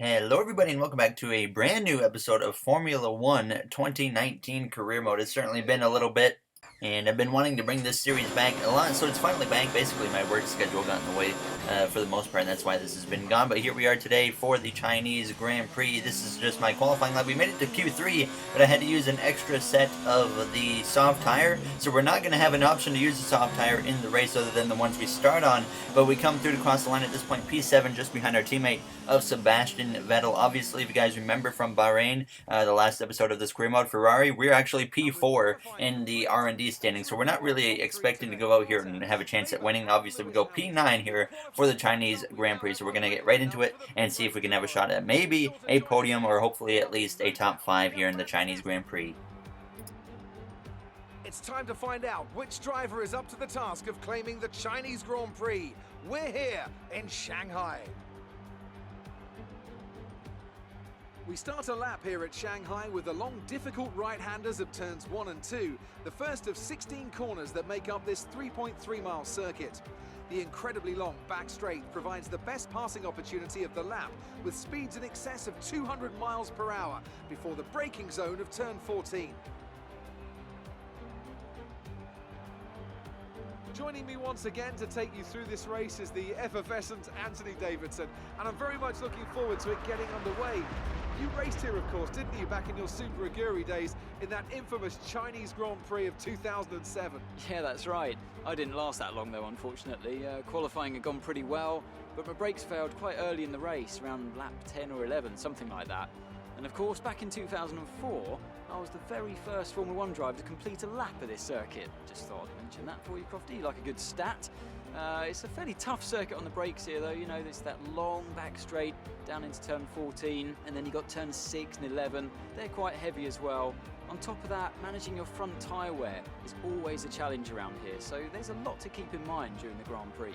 Hello, everybody, and welcome back to a brand new episode of Formula One 2019 Career Mode. It's certainly been a little bit, and I've been wanting to bring this series back a lot, so it's finally back. Basically, my work schedule got in the way for the most part, and that's why this has been gone. But here we are today for the Chinese Grand Prix. This is just my qualifying lap. We made it to Q3, but I had to use an extra set of the soft tire, so we're not going to have an option to use the soft tire in the race other than the ones we start on. But we come through to cross the line at this point, P7, just behind our teammate of Sebastian Vettel. Obviously, if you guys remember from Bahrain, the last episode of this career mode, Ferrari, we're actually P4 in the R&D standing, so we're not really expecting to go out here and have a chance at winning. Obviously, we go P9 here for the Chinese Grand Prix, so we're going to get right into it and see if we can have a shot at maybe a podium or hopefully at least a top 5 here in the Chinese Grand Prix. It's time to find out which driver is up to the task of claiming the Chinese Grand Prix. We're here in Shanghai. We start a lap here at Shanghai with the long, difficult right-handers of turns 1 and 2, the first of 16 corners that make up this 3.3-mile circuit. The incredibly long back straight provides the best passing opportunity of the lap, with speeds in excess of 200 miles per hour before the braking zone of turn 14. Joining me once again to take you through this race is the effervescent Anthony Davidson, and I'm very much looking forward to it getting underway. You raced here, of course, didn't you, back in your Super Aguri days in that infamous Chinese Grand Prix of 2007? Yeah, that's right. I didn't last that long, though, unfortunately. Qualifying had gone pretty well, but my brakes failed quite early in the race, around lap 10 or 11, something like that. And of course, back in 2004, I was the very first Formula One driver to complete a lap of this circuit. Just thought I'd mention that for you, Crofty. You like a good stat? It's a fairly tough circuit on the brakes here, though. You know, there's that long back straight down into turn 14, and then you got turn 6 and 11. They're quite heavy as well. On top of that, managing your front tyre wear is always a challenge around here, so there's a lot to keep in mind during the Grand Prix.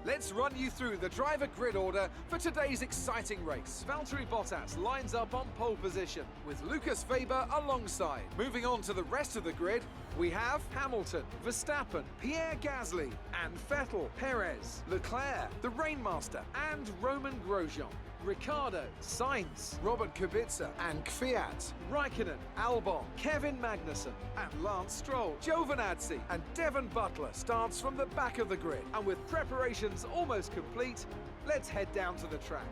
Let's run you through the driver grid order for today's exciting race. Valtteri Bottas lines up on pole position, with Lucas Weber alongside. Moving on to the rest of the grid, we have Hamilton, Verstappen, Pierre Gasly, and Vettel, Perez, Leclerc, the Rainmaster, and Roman Grosjean. Ricciardo, Sainz, Robert Kubica, and Kvyat, Raikkonen, Albon, Kevin Magnussen, and Lance Stroll. Giovinazzi and Devon Butler starts from the back of the grid. And with preparations almost complete, let's head down to the track.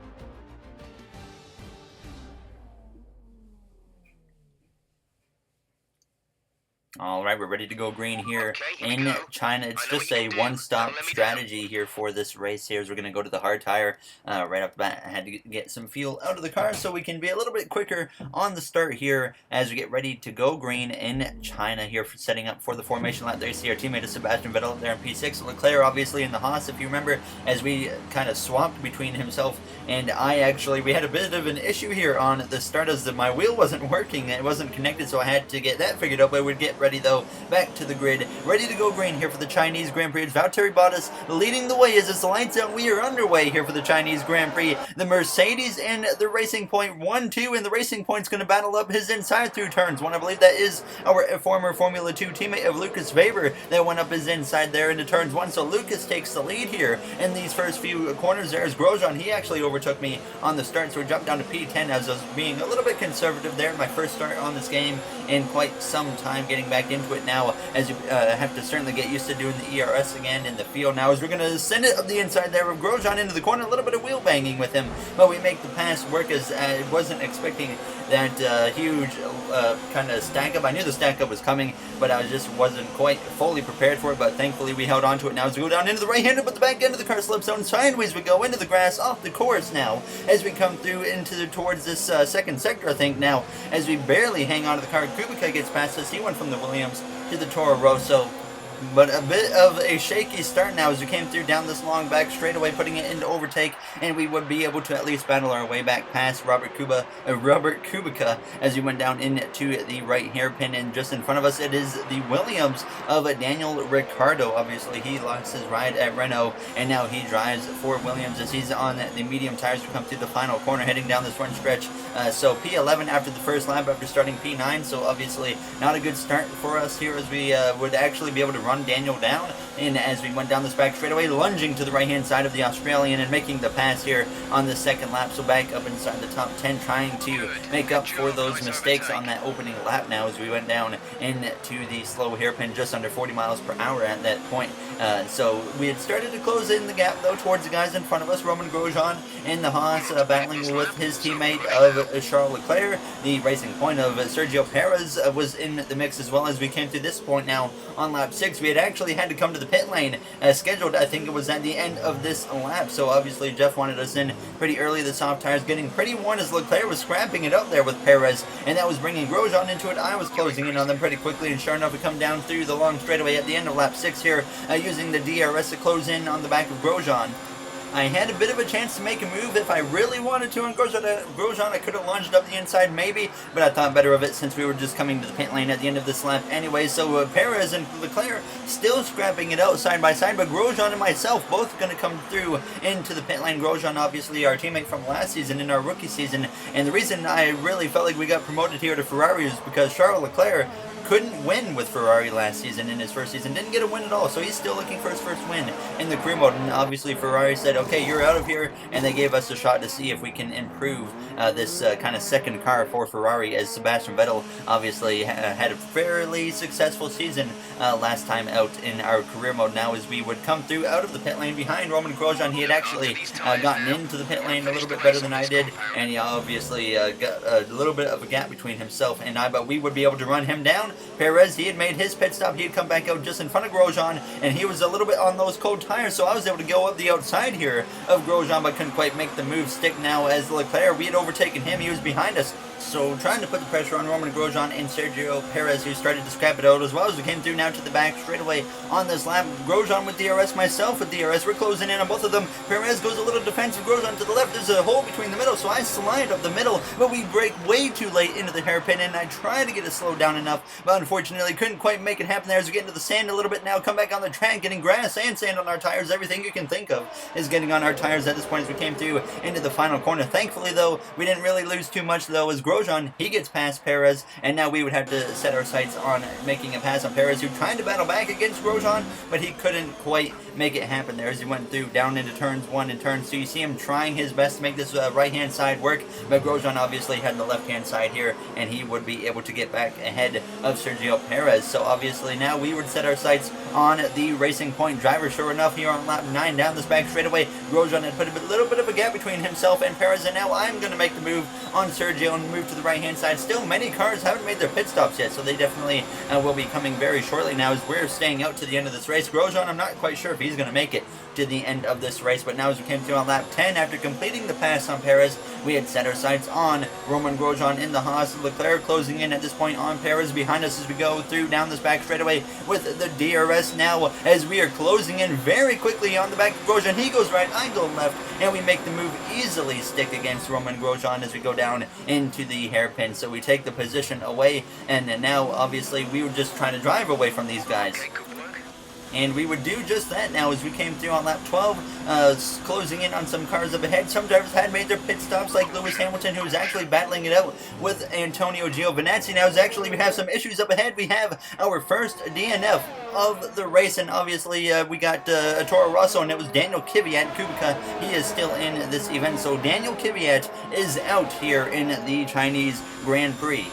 All right, we're ready to go green here in China. It's just a one-stop strategy here for this race here, as we're going to go to the hard tire right off the bat. I had to get some fuel out of the car so we can be a little bit quicker on the start here as we get ready to go green in China here, for setting up for the formation lap. There you see our teammate is Sebastian Vettel there in P6. Leclerc obviously in the Haas, if you remember, as we kind of swapped between himself and I. We had a bit of an issue here on the start as my wheel wasn't working. It wasn't connected, so I had to get that figured out, but we'd get ready though, back to the grid, ready to go green here for the Chinese Grand Prix. It's Valtteri Bottas leading the way as it's lights out. We are underway here for the Chinese Grand Prix. The Mercedes and the Racing Point 1-2, and the Racing Point's going to battle up his inside through turns 1. I believe that is our former Formula 2 teammate of Lucas Weber that went up his inside there into turns 1. So Lucas takes the lead here in these first few corners. There's Grosjean. He actually overtook me on the start, so we jumped down to P10 as I was being a little bit conservative there. My first start on this game in quite some time, getting back into it now, as you have to certainly get used to doing the ERS again in the field now, as we're going to send it up the inside there with Grosjean into the corner. A little bit of wheel banging with him, but we make the pass work, as I wasn't expecting that huge kind of stack up. I knew the stack up was coming, but I just wasn't quite fully prepared for it, but thankfully we held on to it. Now as we go down into the right-hander, but the back end of the car slips out, and sideways we go into the grass off the course now as we come through towards this second sector, I think, now as we barely hang on to the car. Kubica gets past us. He went from the Williams to the Toro Rosso, but a bit of a shaky start now as we came through down this long back straightaway, putting it into overtake, and we would be able to at least battle our way back past Robert Kubica as we went down into the right hairpin. And just in front of us, it is the Williams of Daniel Ricciardo. Obviously, he lost his ride at Renault, and now he drives for Williams as he's on the medium tires. We come through the final corner, heading down this front stretch. So P11 after the first lap after starting P9, so obviously not a good start for us here, as we would actually be able to run run Daniel down. And as we went down this back straightaway, lunging to the right-hand side of the Australian and making the pass here on the second lap. So back up inside the top 10, trying to make up for those mistakes on that opening lap now as we went down into the slow hairpin, just under 40 miles per hour at that point. So we had started to close in the gap, though, towards the guys in front of us. Romain Grosjean in the Haas battling with his teammate of Charles Leclerc. The Racing Point of Sergio Perez was in the mix as well as we came to this point now on lap 6. We had actually had to come to the pit lane scheduled, I think it was at the end of this lap. So obviously Jeff wanted us in pretty early. The soft tires getting pretty worn as Leclerc was scrapping it up there with Perez, and that was bringing Grosjean into it. I was closing in on them pretty quickly, and sure enough, we come down through the long straightaway at the end of lap 6 here, using the DRS to close in on the back of Grosjean. I had a bit of a chance to make a move if I really wanted to on Grosjean. I could have lunged up the inside maybe, but I thought better of it since we were just coming to the pit lane at the end of this lap anyway. So Perez and Leclerc still scrapping it out side by side, but Grosjean and myself both going to come through into the pit lane. Grosjean, obviously our teammate from last season in our rookie season, and the reason I really felt like we got promoted here to Ferrari is because Charles Leclerc couldn't win with Ferrari last season in his first season, didn't get a win at all, so he's still looking for his first win in the career mode. And obviously Ferrari said, okay, you're out of here, and they gave us a shot to see if we can improve this kind of second car for Ferrari, as Sebastian Vettel obviously had a fairly successful season last time out in our career mode. Now as we would come through out of the pit lane behind Romain Grosjean, he had actually gotten into the pit lane a little bit better than I did, and he obviously got a little bit of a gap between himself and I, but we would be able to run him down. Perez, he had made his pit stop. He had come back out just in front of Grosjean, and he was a little bit on those cold tires, so I was able to go up the outside here of Grosjean, but couldn't quite make the move stick. Now as Leclerc, we had overtaken him. He was behind us, so trying to put the pressure on Romain Grosjean and Sergio Perez, who started to scrap it out as well as we came through now to the back straightaway on this lap. Grosjean with DRS, myself with DRS. We're closing in on both of them. Perez goes a little defensive. Grosjean to the left. There's a hole between the middle, so I slide up the middle, but we break way too late into the hairpin, and I try to get it slowed down enough, but unfortunately couldn't quite make it happen there as we get into the sand a little bit now. Come back on the track, getting grass and sand on our tires. Everything you can think of is getting on our tires at this point as we came through into the final corner. Thankfully, though, we didn't really lose too much, though, as Grosjean, he gets past Perez, and now we would have to set our sights on making a pass on Perez, who tried to battle back against Grosjean, but he couldn't quite make it happen there as he went through down into turns 1 and turn 2. You see him trying his best to make this right-hand side work, but Grosjean obviously had the left-hand side here, and he would be able to get back ahead of Sergio Perez. So obviously now we would set our sights on the Racing Point driver. Sure enough, here on lap 9 down this back straightaway, Grosjean had put a little bit of a gap between himself and Perez, and now I'm going to make the move on Sergio and move to the right-hand side. Still, many cars haven't made their pit stops yet, so they definitely will be coming very shortly now as we're staying out to the end of this race. Grosjean, I'm not quite sure if he's going to make it to the end of this race, but now as we came through on lap 10, after completing the pass on Perez, we had set our sights on Romain Grosjean in the Haas. Leclerc closing in at this point on Perez behind us as we go through down this back straightaway with the DRS now as we are closing in very quickly on the back of Grosjean. He goes right, I go left, and we make the move easily stick against Romain Grosjean as we go down into the hairpin. So we take the position away, and now obviously we were just trying to drive away from these guys. And we would do just that now as we came through on lap 12, closing in on some cars up ahead. Some drivers had made their pit stops, like Lewis Hamilton, who was actually battling it out with Antonio Giovinazzi. Now, we have some issues up ahead. We have our first DNF of the race, and obviously we got Toro Rosso, and it was Daniel Kvyat. Kubica, he is still in this event, so Daniel Kvyat is out here in the Chinese Grand Prix.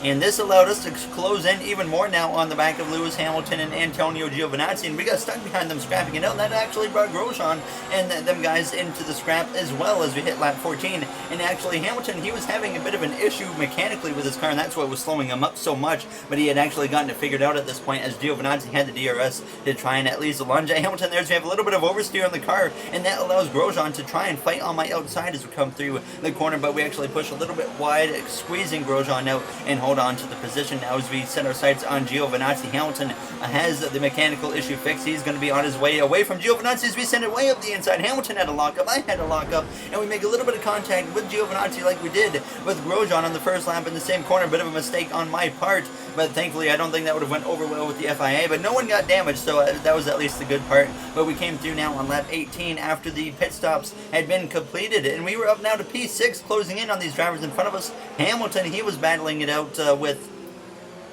And this allowed us to close in even more now on the back of Lewis Hamilton and Antonio Giovinazzi, and we got stuck behind them scrapping it out. That actually brought Grosjean and them guys into the scrap as well as we hit lap 14. And actually Hamilton, he was having a bit of an issue mechanically with his car, and that's what was slowing him up so much, but he had actually gotten it figured out at this point as Giovinazzi had the DRS to try and at least lunge at Hamilton there. So we have a little bit of oversteer on the car, and that allows Grosjean to try and fight on my outside as we come through the corner, but we actually push a little bit wide, squeezing Grosjean out and hold on to the position now as we set our sights on Giovinazzi. Hamilton has the mechanical issue fixed. He's going to be on his way away from Giovinazzi as we send it way up the inside. Hamilton had a lockup, I had a lockup, and we make a little bit of contact with Giovinazzi like we did with Grosjean on the first lap in the same corner. Bit of a mistake on my part, but thankfully I don't think that would have went over well with the FIA, but no one got damaged, so that was at least the good part. But we came through now on lap 18 after the pit stops had been completed, and we were up now to P6, closing in on these drivers in front of us. Hamilton, he was battling it out with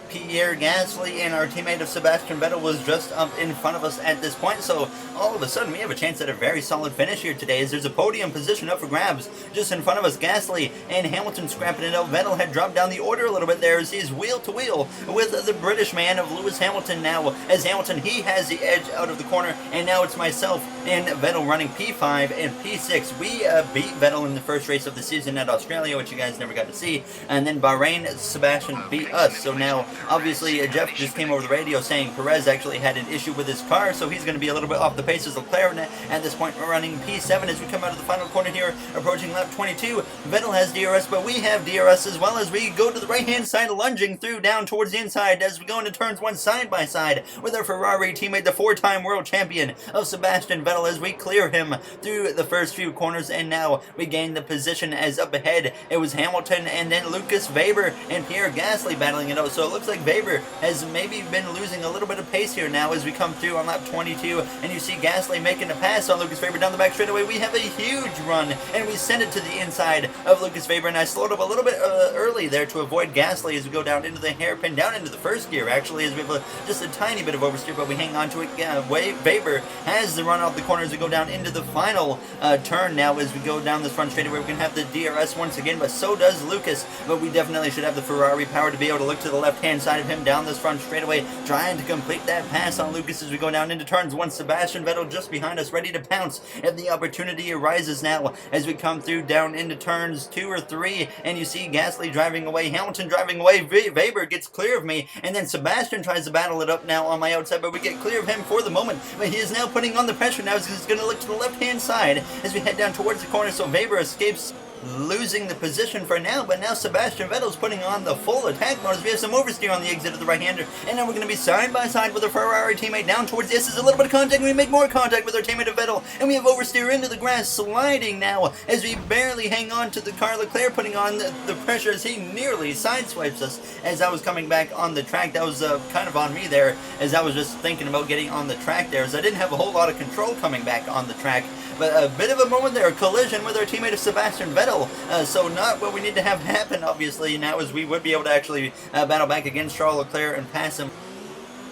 Pierre Gasly and our teammate of Sebastian Vettel was just up in front of us at this point, so all of a sudden we have a chance at a very solid finish here today, as there's a podium position up for grabs just in front of us. Gasly and Hamilton scrapping it out. Vettel had dropped down the order a little bit there as he's wheel to wheel with the British man of Lewis Hamilton now, as Hamilton, he has the edge out of the corner, and now it's myself and Vettel running P5 and P6. We beat Vettel in the first race of the season at Australia, which you guys never got to see, and then Bahrain, Sebastian beat us. So now obviously Jeff just came over the radio saying Perez actually had an issue with his car, so he's going to be a little bit off the pace as Leclerc. At this point we're running P7 as we come out of the final corner here, approaching lap 22. Vettel has DRS, but we have DRS as well, as we go to the right hand side, lunging through down towards the inside as we go into turns 1 side by side with our Ferrari teammate, the 4-time world champion of Sebastian Vettel, as we clear him through the first few corners, and now we gain the position as up ahead it was Hamilton and then Lucas Weber and Pierre Gasly battling it out. So it looks like Weber has maybe been losing a little bit of pace here now as we come through on lap 22, and you see Gasly making a pass on Lucas Weber down the back straightaway. We have a huge run and we send it to the inside of Lucas Weber, and I slowed up a little bit early there to avoid Gasly as we go down into the hairpin, down into the first gear actually, as we have just a tiny bit of oversteer, but we hang on to it. Weber has the run off the corner as we go down into the final turn now. As we go down this front straightaway, we're going to have the DRS once again, but so does Lucas, but we definitely should have the Ferrari power to be able to look to the left hand side of him down this front straightaway, trying to complete that pass on Lucas as we go down into turns 1. Sebastian Vettel just behind us, ready to pounce if the opportunity arises now as we come through down into turns 2 or 3, and you see Gasly driving away, Hamilton driving away, Weber gets clear of me, and then Sebastian tries to battle it up now on my outside, but we get clear of him for the moment, but he is now putting on the pressure now as he's going to look to the left hand side as we head down towards the corner, so Weber escapes losing the position for now, but now Sebastian Vettel's putting on the full attack mode as we have some oversteer on the exit of the right-hander, and now we're going to be side by side with our Ferrari teammate down towards the S. There's a little bit of contact, and we make more contact with our teammate of Vettel, and we have oversteer into the grass, sliding now as we barely hang on to the car. Leclerc putting on the pressure as he nearly sideswipes us as I was coming back on the track. That was kind of on me there, as I was just thinking about getting on the track there, as I didn't have a whole lot of control coming back on the track. But a bit of a moment there, a collision with our teammate of Sebastian Vettel, so not what we need to have happen, obviously, now, as we would be able to actually battle back against Charles Leclerc and pass him.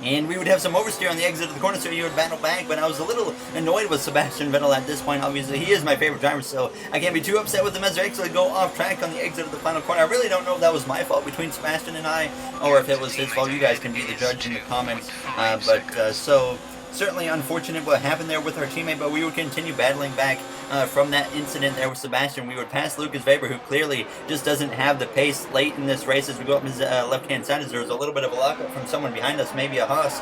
And we would have some oversteer on the exit of the corner, so you would battle back, but I was a little annoyed with Sebastian Vettel at this point. Obviously, he is my favorite driver, so I can't be too upset with him as I actually go off track on the exit of the final corner. I really don't know if that was my fault between Sebastian and I, or if it was his fault. You guys can be the judge in the comments, so certainly unfortunate what happened there with our teammate, but we would continue battling back from that incident there with Sebastian. We would pass Lucas Weber, who clearly just doesn't have the pace late in this race as we go up his left-hand side, as there was a little bit of a lockup from someone behind us, maybe a Haas,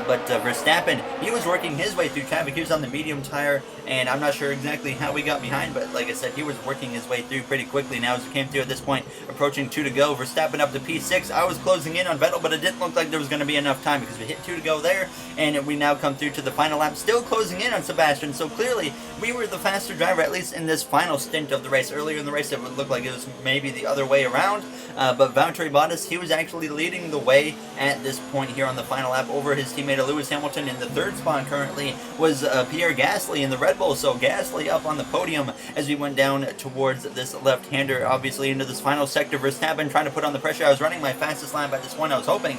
but Verstappen, he was working his way through traffic. He was on the medium tire, and I'm not sure exactly how we got behind, but like I said, he was working his way through pretty quickly now as we came through at this point, approaching 2 to go. Verstappen up to P6. I was closing in on Vettel, but it didn't look like there was going to be enough time because we hit 2 to go there, and we now come through to the final lap, still closing in on Sebastian, so clearly we were the faster driver, at least in this final stint of the race. Earlier in the race it would look like it was maybe the other way around, but Valtteri Bottas, he was actually leading the way at this point here on the final lap over his teammate Lewis Hamilton. In the third spot currently was Pierre Gasly in the Red Bull, so Gasly up on the podium as we went down towards this left-hander, obviously into this final sector. Verstappen trying to put on the pressure. I was running my fastest line by this point. I was hoping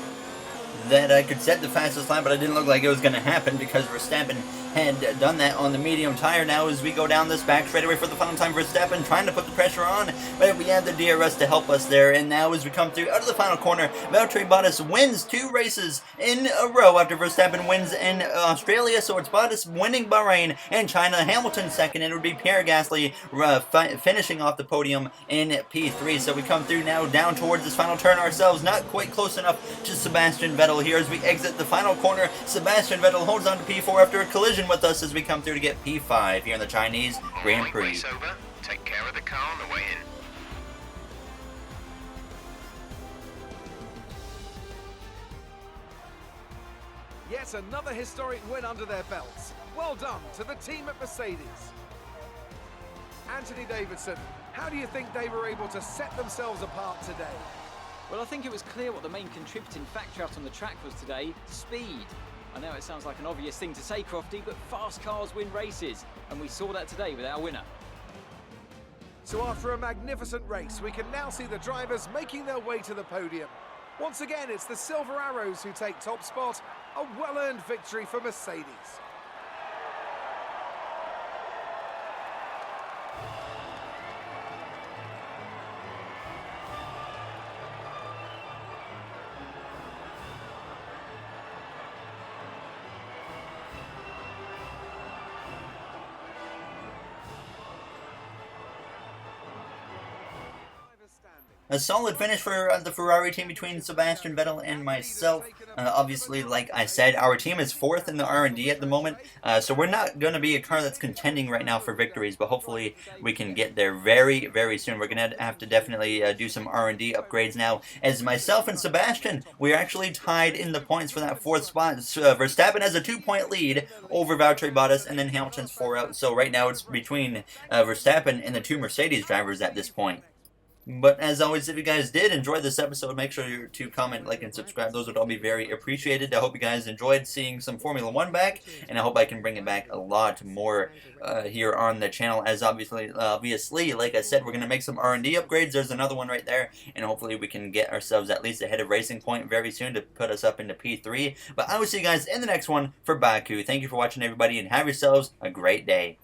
that I could set the fastest line, but it didn't look like it was going to happen because Verstappen had done that on the medium tire. Now as we go down this back straightaway for the final time, Verstappen trying to put the pressure on, but we have the DRS to help us there. And now as we come through out of the final corner, Valtteri Bottas wins 2 races in a row after Verstappen wins in Australia. So it's Bottas winning Bahrain and China, Hamilton second, and it would be Pierre Gasly finishing off the podium in P3. So we come through now down towards this final turn ourselves, not quite close enough to Sebastian Vettel here as we exit the final corner. Sebastian Vettel holds on to P4 after a collision with us as we come through to get P5 here in the Chinese Grand Prix. Take care of the car on the way in. Yet another historic win under their belts. Well done to the team at Mercedes. Anthony Davidson, how do you think they were able to set themselves apart today? Well, I think it was clear what the main contributing factor out on the track was today: speed. I know it sounds like an obvious thing to say, Crofty, but fast cars win races, and we saw that today with our winner. So after a magnificent race, we can now see the drivers making their way to the podium. Once again, it's the Silver Arrows who take top spot. A well-earned victory for Mercedes. A solid finish for the Ferrari team between Sebastian Vettel and myself. Obviously, like I said, our team is 4th in the R&D at the moment, so we're not going to be a car that's contending right now for victories, but hopefully we can get there very, very soon. We're going to have to definitely do some R&D upgrades now, as myself and Sebastian, we're actually tied in the points for that 4th spot. Verstappen has a 2-point lead over Valtteri Bottas, and then Hamilton's 4 out, so right now it's between Verstappen and the 2 Mercedes drivers at this point. But as always, if you guys did enjoy this episode, make sure to comment, like, and subscribe. Those would all be very appreciated. I hope you guys enjoyed seeing some Formula 1 back, and I hope I can bring it back a lot more here on the channel. As obviously, like I said, we're going to make some R&D upgrades. There's another one right there, and hopefully we can get ourselves at least ahead of Racing Point very soon to put us up into P3. But I will see you guys in the next one for Baku. Thank you for watching, everybody, and have yourselves a great day.